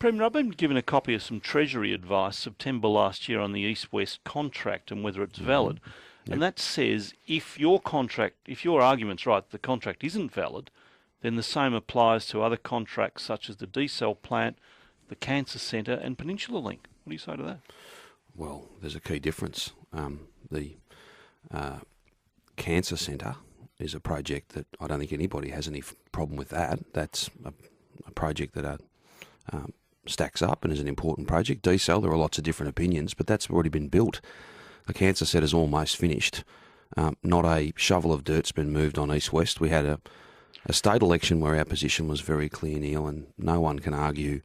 Premier, I've been given a copy of some Treasury advice September last year on the East-West contract and whether it's valid. Yep. And that says if your argument's right, the contract isn't valid, then the same applies to other contracts such as the D-cell plant, the Cancer Centre and Peninsula Link. What do you say to that? Well, there's a key difference. The Cancer Centre is a project that I don't think anybody has any problem with that. That's a project that stacks up and is an important project. D-cell, there are lots of different opinions, but that's already been built. The Cancer Centre is almost finished. Not a shovel of dirt's been moved on East-West. We had a state election where our position was very clear, Neil, and no one can argue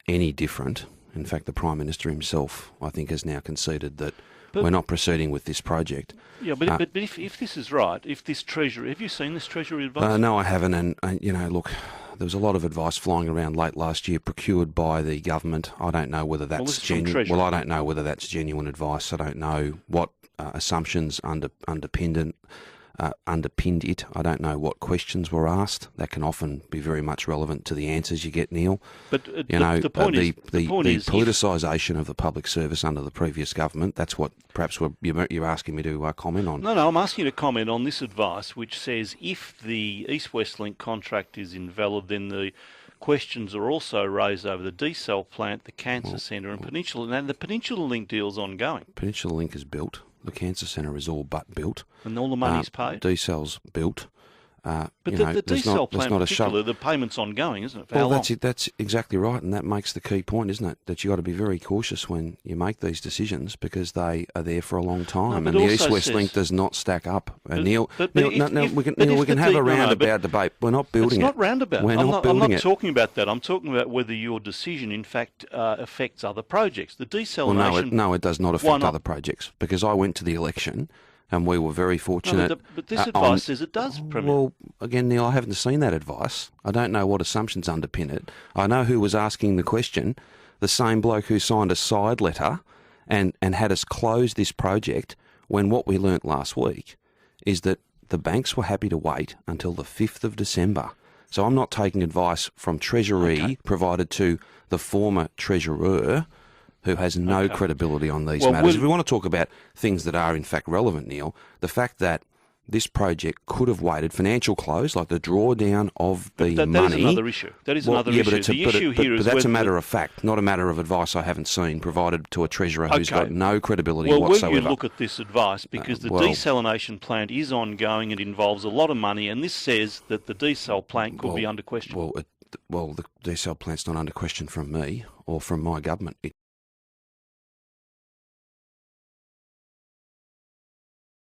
any different. In fact, the Prime Minister himself, I think, has now conceded that we're not proceeding with this project. Yeah, but if this is right, if this Treasury... Have you seen this Treasury advice? No, I haven't. And, look, there was a lot of advice flying around late last year procured by the government. I don't know whether that's genuine. Well, I don't know whether that's genuine advice. I don't know what assumptions underpinned it. I don't know what questions were asked. That can often be very much relevant to the answers you get, Neil. But the point is politicisation of the public service under the previous government, that's what perhaps you're asking me to comment on. No, I'm asking you to comment on this advice which says if the East-West Link contract is invalid, then the questions are also raised over the D-cell plant, the Cancer Centre and Peninsula. And the Peninsula Link deal's ongoing. Peninsula Link is built. The Cancer Centre is all but built. And all the money's paid? D-cell's built. But the D-cell plant in particular, the payment's ongoing, isn't it? For well, that's exactly right, and that makes the key point, isn't it? That you've got to be very cautious when you make these decisions because they are there for a long time. And the East-West Link does not stack up. Neil, we can have a roundabout debate. We're not building it. It's not roundabout. We're not building it. I'm not talking about that. I'm talking about whether your decision, in fact, affects other projects. The desalination... No, it does not affect other projects because I went to the election and we were very fortunate. No, but this advice says it does, Premier. Well, again, Neil, I haven't seen that advice. I don't know what assumptions underpin it. I know who was asking the question, the same bloke who signed a side letter and had us close this project when what we learnt last week is that the banks were happy to wait until the 5th of December. So I'm not taking advice from Treasury provided to the former Treasurer who has no credibility on these matters. If we want to talk about things that are in fact relevant, Neil, the fact that this project could have waited financial close, like the drawdown of the money. That is another issue. That is another issue. The issue here is that's a matter of fact, not a matter of advice I haven't seen provided to a treasurer who's got no credibility whatsoever. Well, will you look at this advice? Because the desalination plant is ongoing. It involves a lot of money, and this says that the desal plant could be under question. Well, the desal plant's not under question from me or from my government.